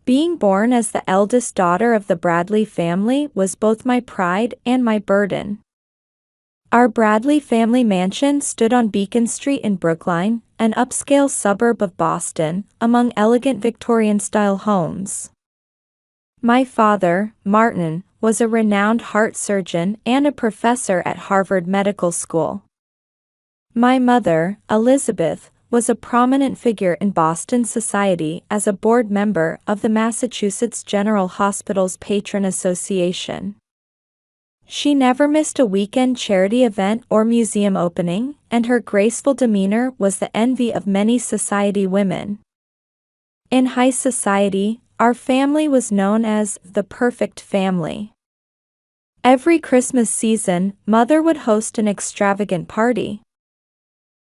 Being born as the eldest daughter of the Bradley family was both my pride and my burden. Our Bradley family mansion stood on Beacon Street in Brookline, an upscale suburb of Boston, among elegant Victorian-style homes. My father, Martin, was a renowned heart surgeon and a professor at Harvard Medical School. My mother, Elizabeth, was a prominent figure in Boston society as a board member of the Massachusetts General Hospital's Patron Association. She never missed a weekend charity event or museum opening, and her graceful demeanor was the envy of many society women. In high society, our family was known as the perfect family. Every Christmas season, Mother would host an extravagant party.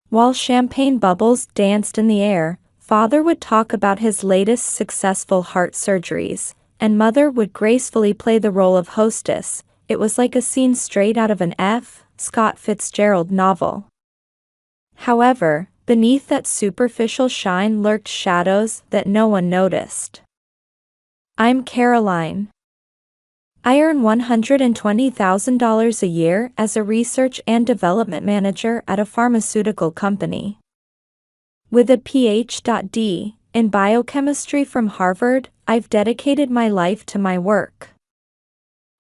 While champagne bubbles danced in the air, Father would talk about his latest successful heart surgeries, and Mother would gracefully play the role of hostess. It was like a scene straight out of an F. Scott Fitzgerald novel. However, beneath that superficial shine lurked shadows that no one noticed. I'm Caroline. I earn $120,000 a year as a research and development manager at a pharmaceutical company. With a Ph.D. in biochemistry from Harvard, I've dedicated my life to my work.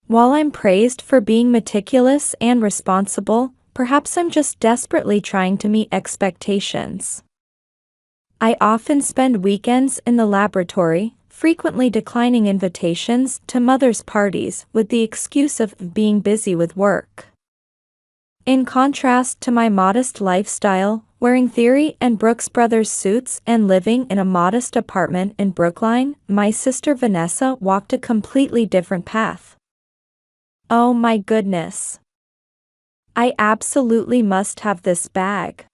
While I'm praised for being meticulous and responsible, perhaps I'm just desperately trying to meet expectations. I often spend weekends in the laboratory, frequently declining invitations to Mother's parties with the excuse of being busy with work. In contrast to my modest lifestyle, wearing Theory and Brooks Brothers suits and living in a modest apartment in Brookline, my sister Vanessa walked a completely different path. Oh my goodness. I absolutely must have this bag.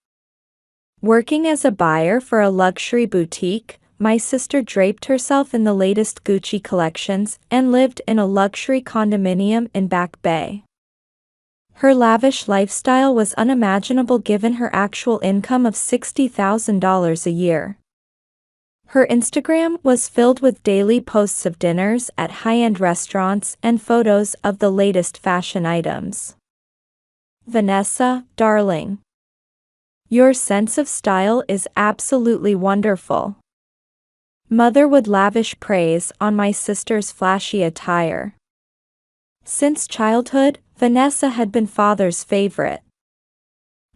Working as a buyer for a luxury boutique, my sister draped herself in the latest Gucci collections and lived in a luxury condominium in Back Bay. Her lavish lifestyle was unimaginable given her actual income of $60,000 a year. Her Instagram was filled with daily posts of dinners at high-end restaurants and photos of the latest fashion items. Vanessa, darling. Your sense of style is absolutely wonderful. Mother would lavish praise on my sister's flashy attire. Since childhood, Vanessa had been Father's favorite.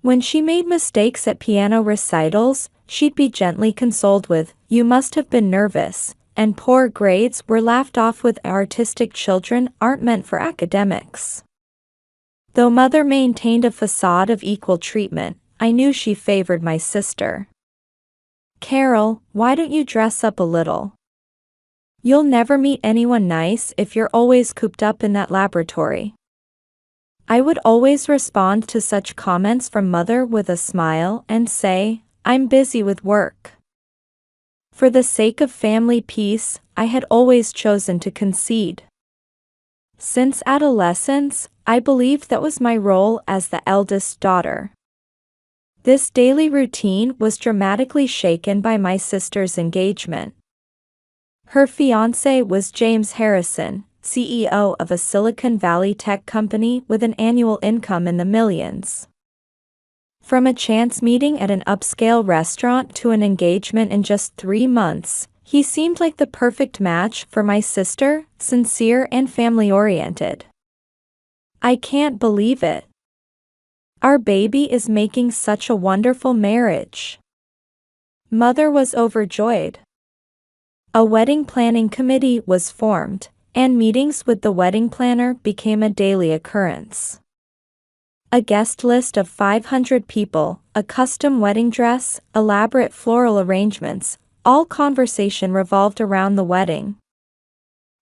When she made mistakes at piano recitals, she'd be gently consoled with, "You must have been nervous," and poor grades were laughed off with, "Artistic children aren't meant for academics." Though Mother maintained a facade of equal treatment, I knew she favored my sister. "Carol, why don't you dress up a little? You'll never meet anyone nice if you're always cooped up in that laboratory." I would always respond to such comments from Mother with a smile and say, "I'm busy with work." For the sake of family peace, I had always chosen to concede. Since adolescence, I believed that was my role as the eldest daughter. This daily routine was dramatically shaken by my sister's engagement. Her fiancé was James Harrison, CEO of a Silicon Valley tech company with an annual income in the millions. From a chance meeting at an upscale restaurant to an engagement in just 3 months, he seemed like the perfect match for my sister, sincere and family-oriented. I can't believe it. Our baby is making such a wonderful marriage. Mother was overjoyed. A wedding planning committee was formed, and meetings with the wedding planner became a daily occurrence. A guest list of 500 people, a custom wedding dress, elaborate floral arrangements, all conversation revolved around the wedding.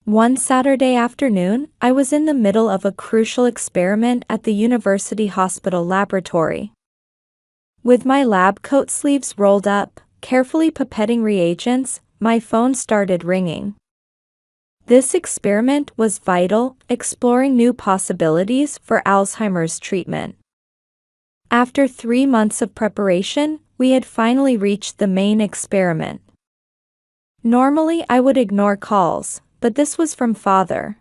One Saturday afternoon, I was in the middle of a crucial experiment at the university hospital laboratory. With my lab coat sleeves rolled up, carefully pipetting reagents, my phone started ringing. This experiment was vital, exploring new possibilities for Alzheimer's treatment. After 3 months of preparation, we had finally reached the main experiment. Normally I would ignore calls, but this was from Father.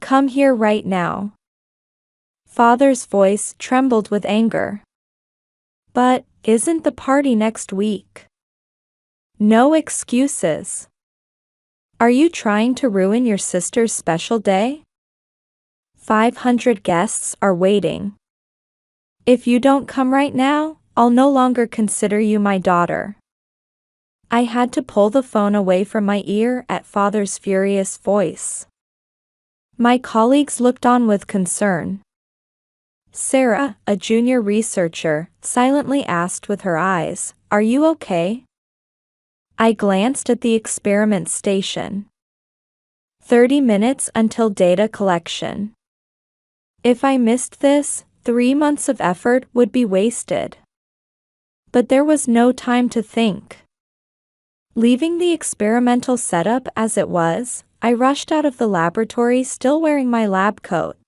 Come here right now. Father's voice trembled with anger. But, isn't the party next week? No excuses. Are you trying to ruin your sister's special day? 500 guests are waiting. If you don't come right now, I'll no longer consider you my daughter. I had to pull the phone away from my ear at Father's furious voice. My colleagues looked on with concern. Sarah, a junior researcher, silently asked with her eyes, "Are you okay?" I glanced at the experiment station. 30 minutes until data collection. If I missed this, 3 months of effort would be wasted. But there was no time to think. Leaving the experimental setup as it was, I rushed out of the laboratory still wearing my lab coat.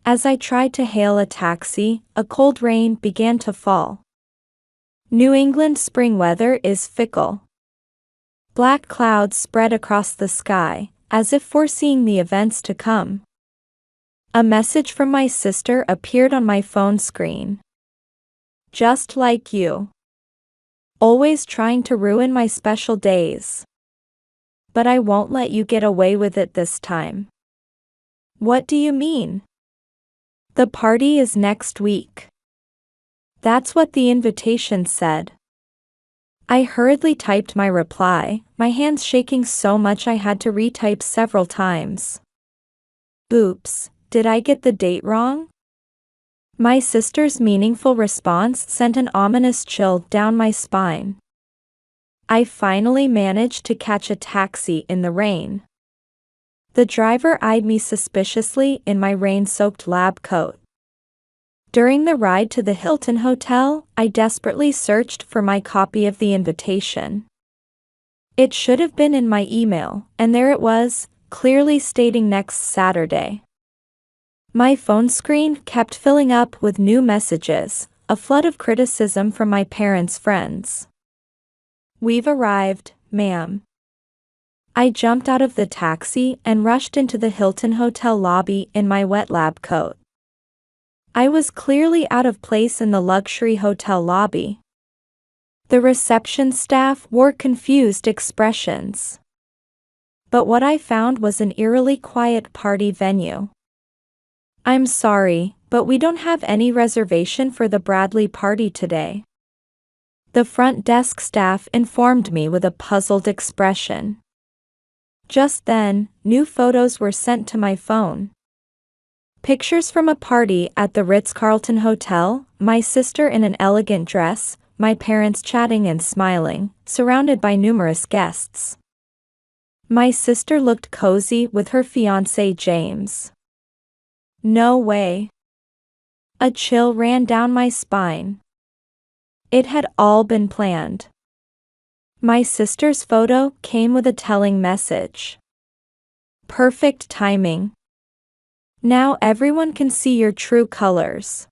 As I tried to hail a taxi, a cold rain began to fall. New England spring weather is fickle. Black clouds spread across the sky, as if foreseeing the events to come. A message from my sister appeared on my phone screen. Just like you. Always trying to ruin my special days. But I won't let you get away with it this time. What do you mean? The party is next week. That's what the invitation said. I hurriedly typed my reply, my hands shaking so much I had to retype several times. Oops, did I get the date wrong? My sister's meaningful response sent an ominous chill down my spine. I finally managed to catch a taxi in the rain. The driver eyed me suspiciously in my rain-soaked lab coat. During the ride to the Hilton Hotel, I desperately searched for my copy of the invitation. It should have been in my email, and there it was, clearly stating next Saturday. My phone screen kept filling up with new messages, a flood of criticism from my parents' friends. "We've arrived, ma'am." I jumped out of the taxi and rushed into the Hilton Hotel lobby in my wet lab coat. I was clearly out of place in the luxury hotel lobby. The reception staff wore confused expressions. But what I found was an eerily quiet party venue. "I'm sorry, but we don't have any reservation for the Bradley party today," the front desk staff informed me with a puzzled expression. Just then, new photos were sent to my phone. Pictures from a party at the Ritz-Carlton Hotel, my sister in an elegant dress, my parents chatting and smiling, surrounded by numerous guests. My sister looked cozy with her fiancé James. No way. A chill ran down my spine. It had all been planned. My sister's photo came with a telling message. Perfect timing. Now everyone can see your true colors.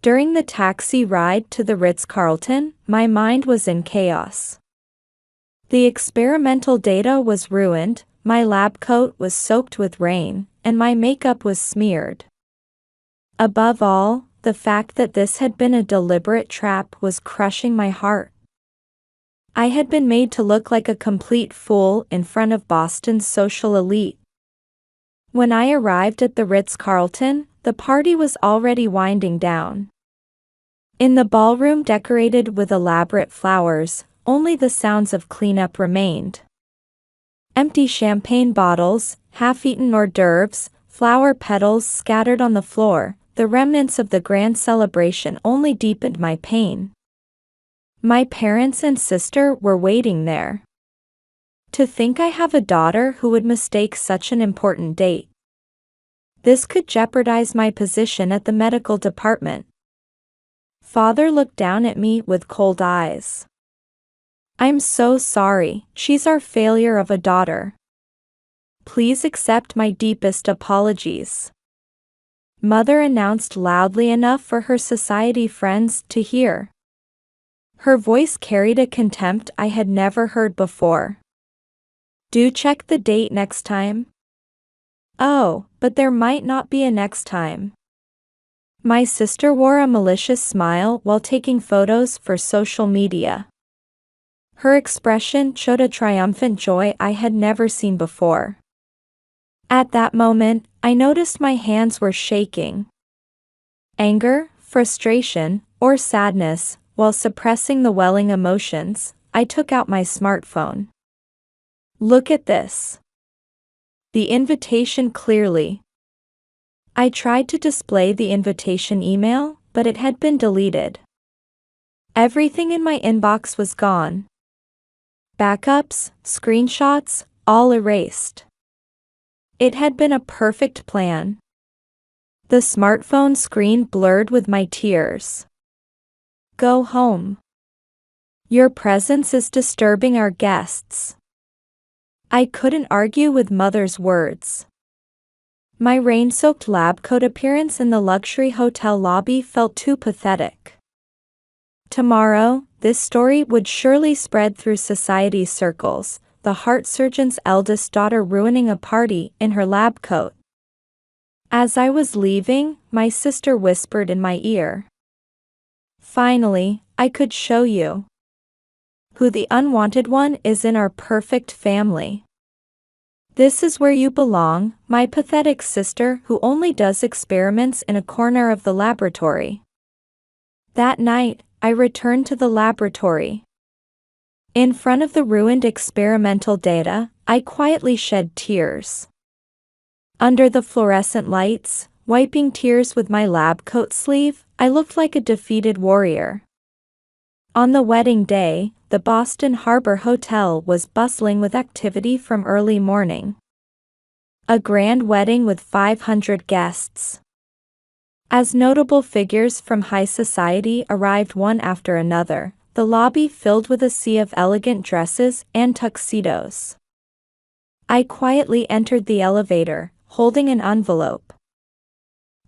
During the taxi ride to the Ritz-Carlton, my mind was in chaos. The experimental data was ruined, my lab coat was soaked with rain, and my makeup was smeared. Above all, the fact that this had been a deliberate trap was crushing my heart. I had been made to look like a complete fool in front of Boston's social elite. When I arrived at the Ritz-Carlton, the party was already winding down. In the ballroom decorated with elaborate flowers, only the sounds of cleanup remained. Empty champagne bottles, half-eaten hors d'oeuvres, flower petals scattered on the floor, the remnants of the grand celebration only deepened my pain. My parents and sister were waiting there. To think I have a daughter who would mistake such an important date. This could jeopardize my position at the medical department. Father looked down at me with cold eyes. "I'm so sorry, she's our failure of a daughter. Please accept my deepest apologies." Mother announced loudly enough for her society friends to hear. Her voice carried a contempt I had never heard before. Do check the date next time. Oh, but there might not be a next time. My sister wore a malicious smile while taking photos for social media. Her expression showed a triumphant joy I had never seen before. At that moment, I noticed my hands were shaking. Anger, frustration, or sadness, while suppressing the welling emotions, I took out my smartphone. Look at this. The invitation clearly. I tried to display the invitation email, but it had been deleted. Everything in my inbox was gone. Backups, screenshots, all erased. It had been a perfect plan. The smartphone screen blurred with my tears. Go home. Your presence is disturbing our guests. I couldn't argue with Mother's words. My rain-soaked lab coat appearance in the luxury hotel lobby felt too pathetic. Tomorrow, this story would surely spread through society's circles, the heart surgeon's eldest daughter ruining a party in her lab coat. As I was leaving, my sister whispered in my ear. Finally, I could show you who the unwanted one is in our perfect family. This is where you belong, my pathetic sister who only does experiments in a corner of the laboratory. That night, I returned to the laboratory. In front of the ruined experimental data, I quietly shed tears. Under the fluorescent lights, wiping tears with my lab coat sleeve, I looked like a defeated warrior. On the wedding day, the Boston Harbor Hotel was bustling with activity from early morning. A grand wedding with 500 guests. As notable figures from high society arrived one after another, the lobby filled with a sea of elegant dresses and tuxedos. I quietly entered the elevator, holding an envelope.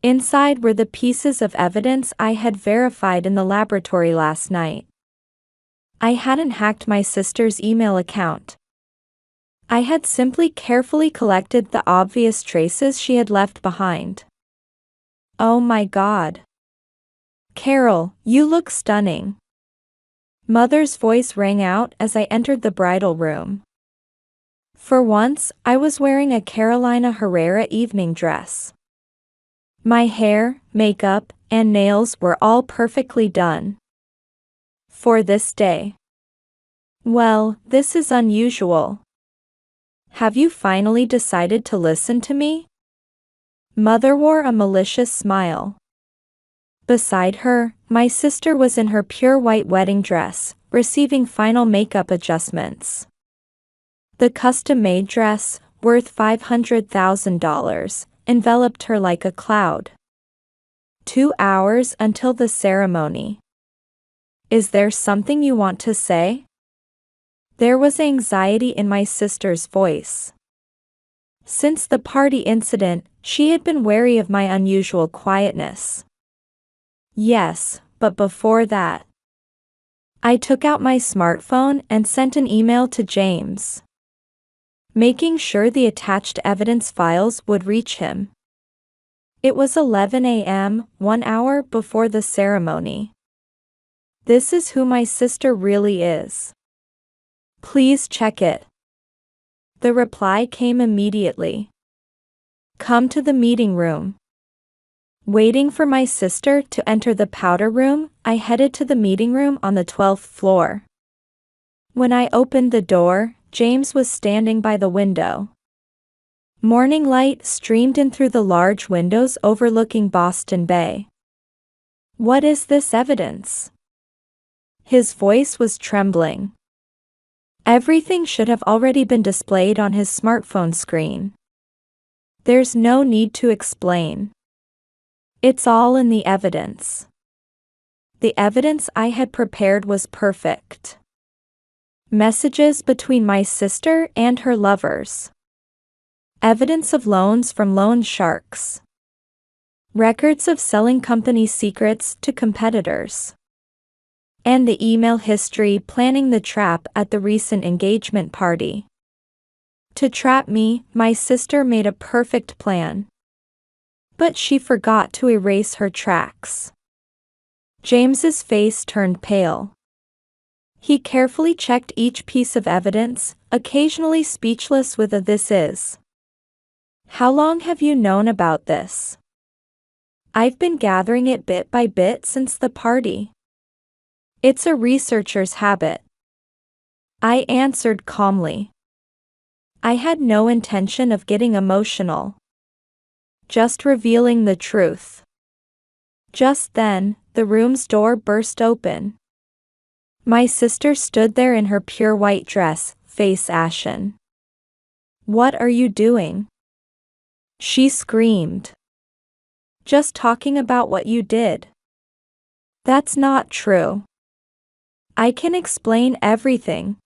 Inside were the pieces of evidence I had verified in the laboratory last night. I hadn't hacked my sister's email account. I had simply carefully collected the obvious traces she had left behind. Oh my God. Carol, you look stunning. Mother's voice rang out as I entered the bridal room. For once, I was wearing a Carolina Herrera evening dress. My hair, makeup, and nails were all perfectly done. For this day. Well, this is unusual. Have you finally decided to listen to me? Mother wore a malicious smile. Beside her, my sister was in her pure white wedding dress, receiving final makeup adjustments. The custom-made dress, worth $500,000, enveloped her like a cloud. 2 hours until the ceremony. Is there something you want to say? There was anxiety in my sister's voice. Since the party incident, she had been wary of my unusual quietness. Yes, but before that. I took out my smartphone and sent an email to James, making sure the attached evidence files would reach him. It was 11 a.m., 1 hour before the ceremony. This is who my sister really is. Please check it. The reply came immediately. Come to the meeting room. Waiting for my sister to enter the powder room, I headed to the meeting room on the 12th floor. When I opened the door, James was standing by the window. Morning light streamed in through the large windows overlooking Boston Bay. What is this evidence? His voice was trembling. Everything should have already been displayed on his smartphone screen. There's no need to explain. It's all in the evidence. The evidence I had prepared was perfect. Messages between my sister and her lovers. Evidence of loans from loan sharks. Records of selling company secrets to competitors. And the email history planning the trap at the recent engagement party. To trap me, my sister made a perfect plan. But she forgot to erase her tracks. James's face turned pale. He carefully checked each piece of evidence, occasionally speechless with a "this is." "How long have you known about this?" "I've been gathering it bit by bit since the party." "It's a researcher's habit," I answered calmly. I had no intention of getting emotional. Just revealing the truth. Just then, the room's door burst open. My sister stood there in her pure white dress, face ashen. "What are you doing?" she screamed. "Just talking about what you did." "That's not true. I can explain everything."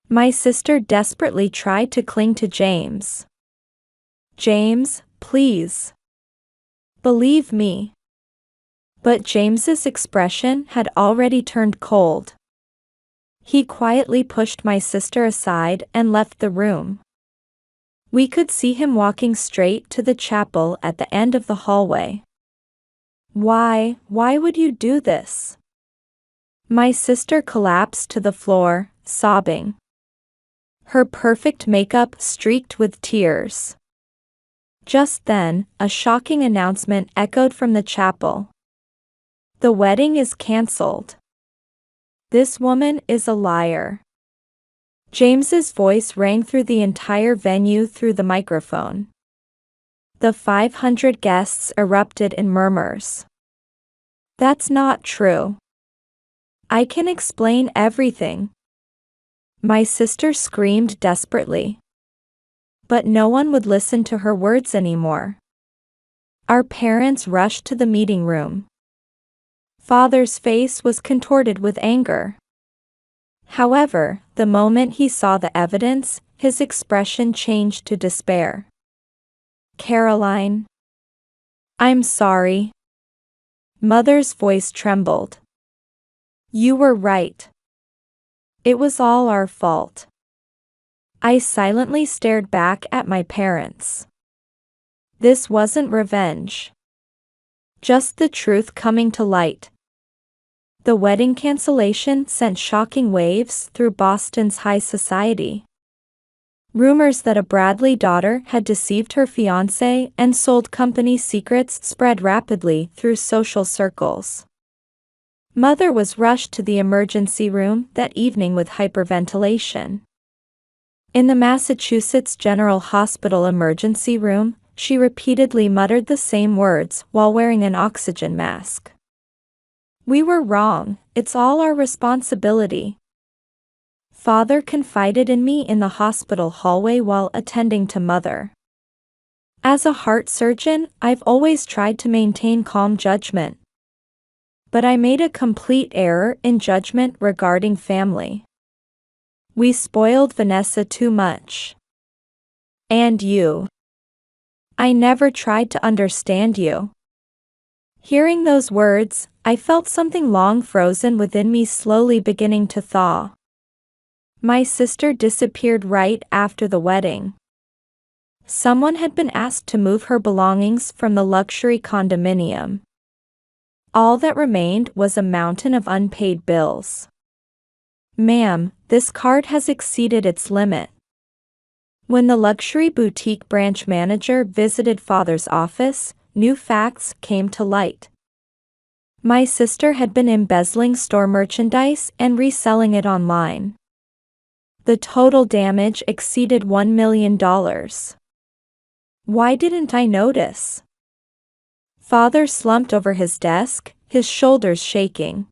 My sister desperately tried to cling to James. "James, please. Believe me." But James's expression had already turned cold. He quietly pushed my sister aside and left the room. We could see him walking straight to the chapel at the end of the hallway. Why would you do this?" My sister collapsed to the floor, sobbing. Her perfect makeup streaked with tears. Just then, a shocking announcement echoed from the chapel. "The wedding is cancelled. This woman is a liar." James's voice rang through the entire venue through the microphone. The 500 guests erupted in murmurs. "That's not true. I can explain everything," my sister screamed desperately. But no one would listen to her words anymore. Our parents rushed to the meeting room. Father's face was contorted with anger. However, the moment he saw the evidence, his expression changed to despair. "Caroline, I'm sorry." Mother's voice trembled. "You were right. It was all our fault." I silently stared back at my parents. This wasn't revenge. Just the truth coming to light. The wedding cancellation sent shocking waves through Boston's high society. Rumors that a Bradley daughter had deceived her fiancé and sold company secrets spread rapidly through social circles. Mother was rushed to the emergency room that evening with hyperventilation. In the Massachusetts General Hospital emergency room, she repeatedly muttered the same words while wearing an oxygen mask. "We were wrong, it's all our responsibility." Father confided in me in the hospital hallway while attending to Mother. As a heart surgeon, I've always tried to maintain calm judgment. But I made a complete error in judgment regarding family. We spoiled Vanessa too much. And you. I never tried to understand you. Hearing those words, I felt something long frozen within me slowly beginning to thaw. My sister disappeared right after the wedding. Someone had been asked to move her belongings from the luxury condominium. All that remained was a mountain of unpaid bills. "Ma'am, this card has exceeded its limit." When the luxury boutique branch manager visited Father's office, new facts came to light. My sister had been embezzling store merchandise and reselling it online. The total damage exceeded $1 million. Why didn't I notice? Father slumped over his desk, his shoulders shaking.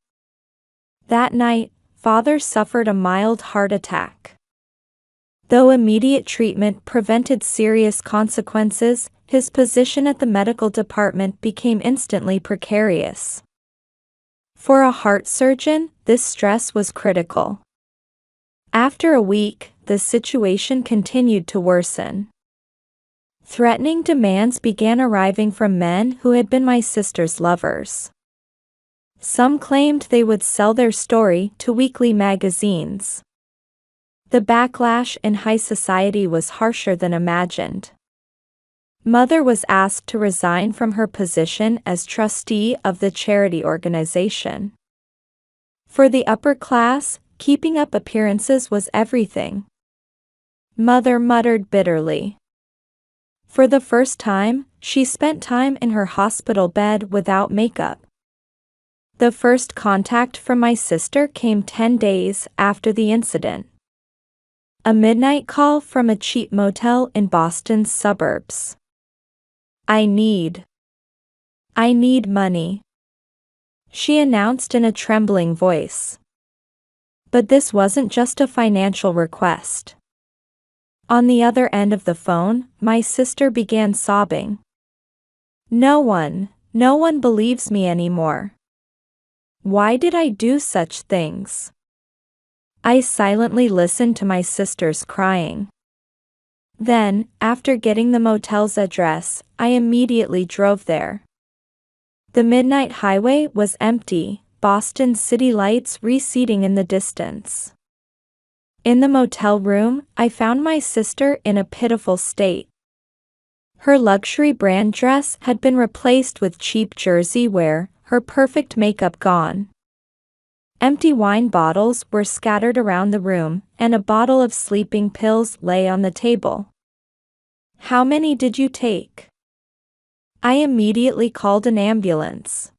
That night, Father suffered a mild heart attack. Though immediate treatment prevented serious consequences, his position at the medical department became instantly precarious. For a heart surgeon, this stress was critical. After a week, the situation continued to worsen. Threatening demands began arriving from men who had been my sister's lovers. Some claimed they would sell their story to weekly magazines. The backlash in high society was harsher than imagined. Mother was asked to resign from her position as trustee of the charity organization. For the upper class, keeping up appearances was everything. Mother muttered bitterly. For the first time, she spent time in her hospital bed without makeup. The first contact from my sister came 10 days after the incident. A midnight call from a cheap motel in Boston's suburbs. I need money," she announced in a trembling voice. But this wasn't just a financial request. On the other end of the phone, my sister began sobbing. No one believes me anymore. Why did I do such things?" I silently listened to my sister's crying. Then, after getting the motel's address, I immediately drove there. The midnight highway was empty, Boston's city lights receding in the distance. In the motel room, I found my sister in a pitiful state. Her luxury brand dress had been replaced with cheap jersey wear, her perfect makeup gone. Empty wine bottles were scattered around the room, and a bottle of sleeping pills lay on the table. "How many did you take?" I immediately called an ambulance.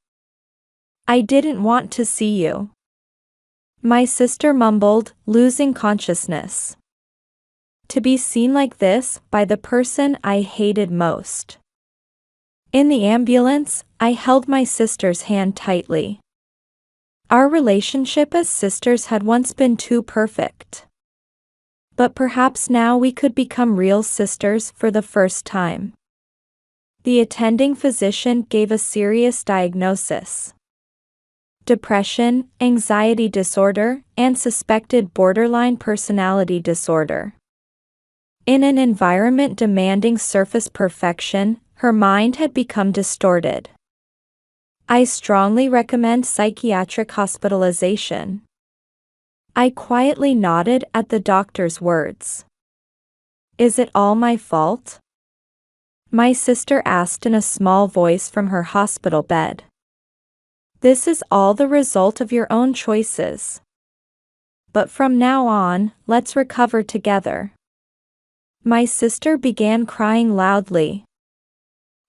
"I didn't want to see you," my sister mumbled, losing consciousness. To be seen like this by the person I hated most. In the ambulance, I held my sister's hand tightly. Our relationship as sisters had once been too perfect. But perhaps now we could become real sisters for the first time. The attending physician gave a serious diagnosis: depression, anxiety disorder, and suspected borderline personality disorder. In an environment demanding surface perfection, her mind had become distorted. I strongly recommend psychiatric hospitalization. I quietly nodded at the doctor's words. "Is it all my fault?" my sister asked in a small voice from her hospital bed. "This is all the result of your own choices. But from now on, let's recover together." My sister began crying loudly.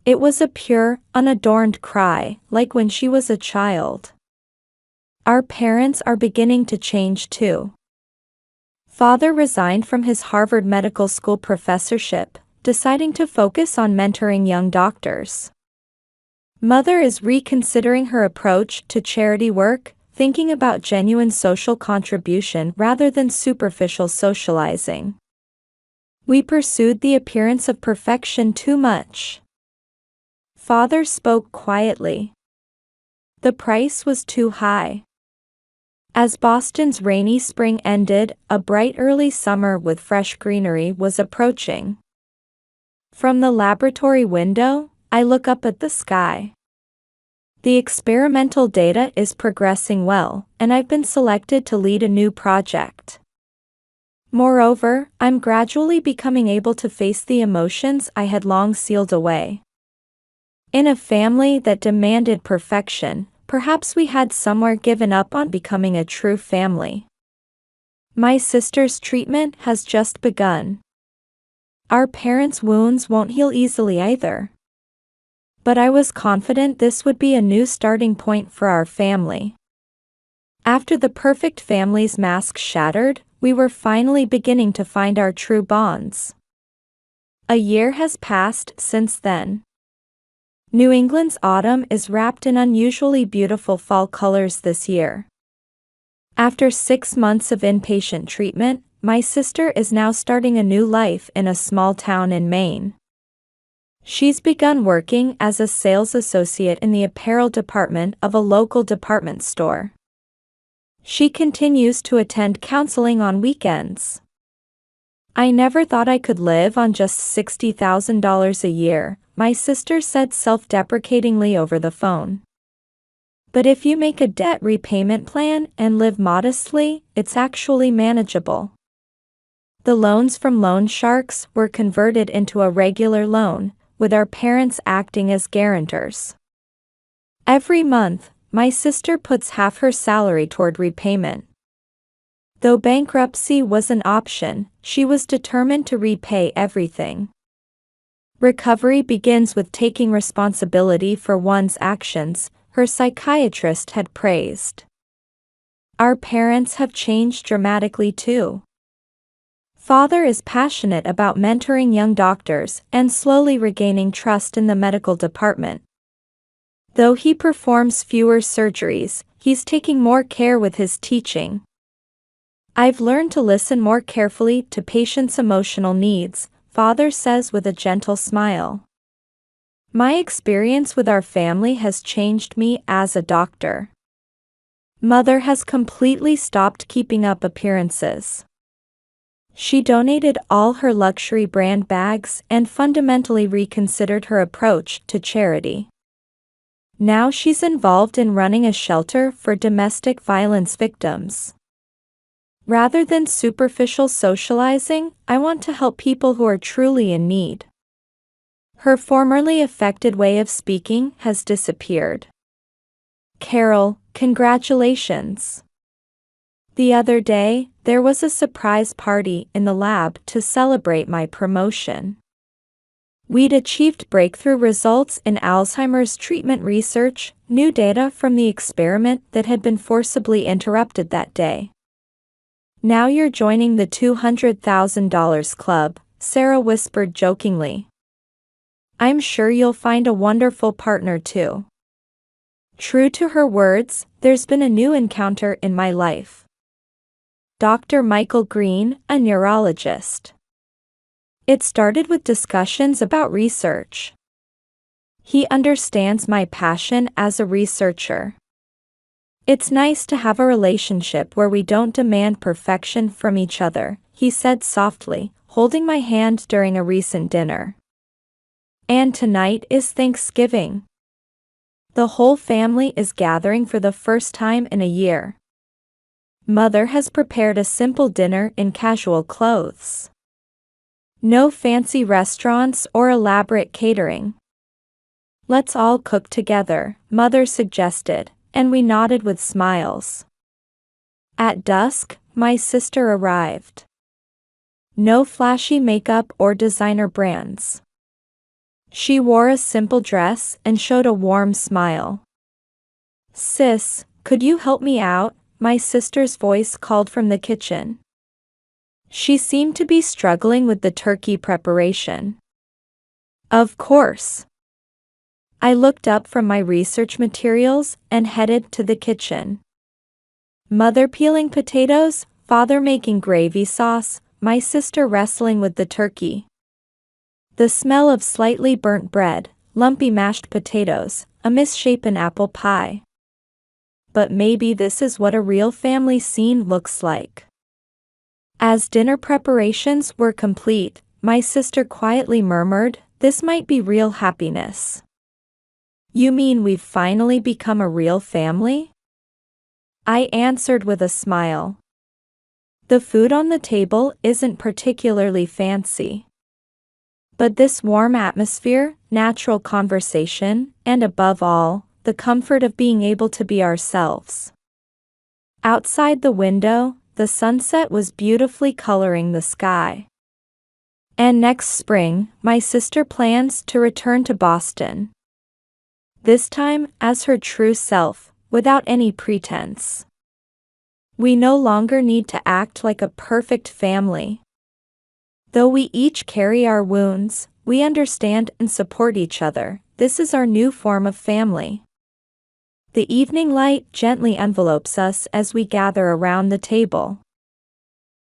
It was a pure, unadorned cry, like when she was a child. Our parents are beginning to change too. Father resigned from his Harvard Medical School professorship, deciding to focus on mentoring young doctors. Mother is reconsidering her approach to charity work, thinking about genuine social contribution rather than superficial socializing. We pursued the appearance of perfection too much. Father spoke quietly. The price was too high. As Boston's rainy spring ended, a bright early summer with fresh greenery was approaching. From the laboratory window, I look up at the sky. The experimental data is progressing well, and I've been selected to lead a new project. Moreover, I'm gradually becoming able to face the emotions I had long sealed away. In a family that demanded perfection, perhaps we had somewhere given up on becoming a true family. My sister's treatment has just begun. Our parents' wounds won't heal easily either. But I was confident this would be a new starting point for our family. After the perfect family's mask shattered, we were finally beginning to find our true bonds. A year has passed since then. New England's autumn is wrapped in unusually beautiful fall colors this year. After 6 months of inpatient treatment, my sister is now starting a new life in a small town in Maine. She's begun working as a sales associate in the apparel department of a local department store. She continues to attend counseling on weekends. "I never thought I could live on just $60,000 a year," my sister said self-deprecatingly over the phone. But if you make a debt repayment plan and live modestly, it's actually manageable. The loans from loan sharks were converted into a regular loan, with our parents acting as guarantors. Every month, my sister puts half her salary toward repayment. Though bankruptcy was an option, she was determined to repay everything. Recovery begins with taking responsibility for one's actions, her psychiatrist had praised. Our parents have changed dramatically too. Father is passionate about mentoring young doctors and slowly regaining trust in the medical department. Though he performs fewer surgeries, he's taking more care with his teaching. I've learned to listen more carefully to patients' emotional needs, Father says with a gentle smile. My experience with our family has changed me as a doctor. Mother has completely stopped keeping up appearances. She donated all her luxury brand bags and fundamentally reconsidered her approach to charity. Now she's involved in running a shelter for domestic violence victims. Rather than superficial socializing, I want to help people who are truly in need. Her formerly affected way of speaking has disappeared. Carol, congratulations. The other day, there was a surprise party in the lab to celebrate my promotion. We'd achieved breakthrough results in Alzheimer's treatment research, new data from the experiment that had been forcibly interrupted that day. Now you're joining the $200,000 club, Sarah whispered jokingly. I'm sure you'll find a wonderful partner too. True to her words, there's been a new encounter in my life. Dr. Michael Green, a neurologist. It started with discussions about research. He understands my passion as a researcher. It's nice to have a relationship where we don't demand perfection from each other, he said softly, holding my hand during a recent dinner. And tonight is Thanksgiving. The whole family is gathering for the first time in a year. Mother has prepared a simple dinner in casual clothes. No fancy restaurants or elaborate catering. Let's all cook together, Mother suggested, and we nodded with smiles. At dusk, my sister arrived. No flashy makeup or designer brands. She wore a simple dress and showed a warm smile. Sis, could you help me out? My sister's voice called from the kitchen. She seemed to be struggling with the turkey preparation. Of course. I looked up from my research materials and headed to the kitchen. Mother peeling potatoes, Father making gravy sauce, my sister wrestling with the turkey. The smell of slightly burnt bread, lumpy mashed potatoes, a misshapen apple pie. But maybe this is what a real family scene looks like. As dinner preparations were complete, my sister quietly murmured, "This might be real happiness." You mean we've finally become a real family? I answered with a smile. The food on the table isn't particularly fancy. But this warm atmosphere, natural conversation, and above all, the comfort of being able to be ourselves. Outside the window, the sunset was beautifully coloring the sky. And next spring, my sister plans to return to Boston. This time, as her true self, without any pretense. We no longer need to act like a perfect family. Though we each carry our wounds, we understand and support each other. This is our new form of family. The evening light gently envelopes us as we gather around the table.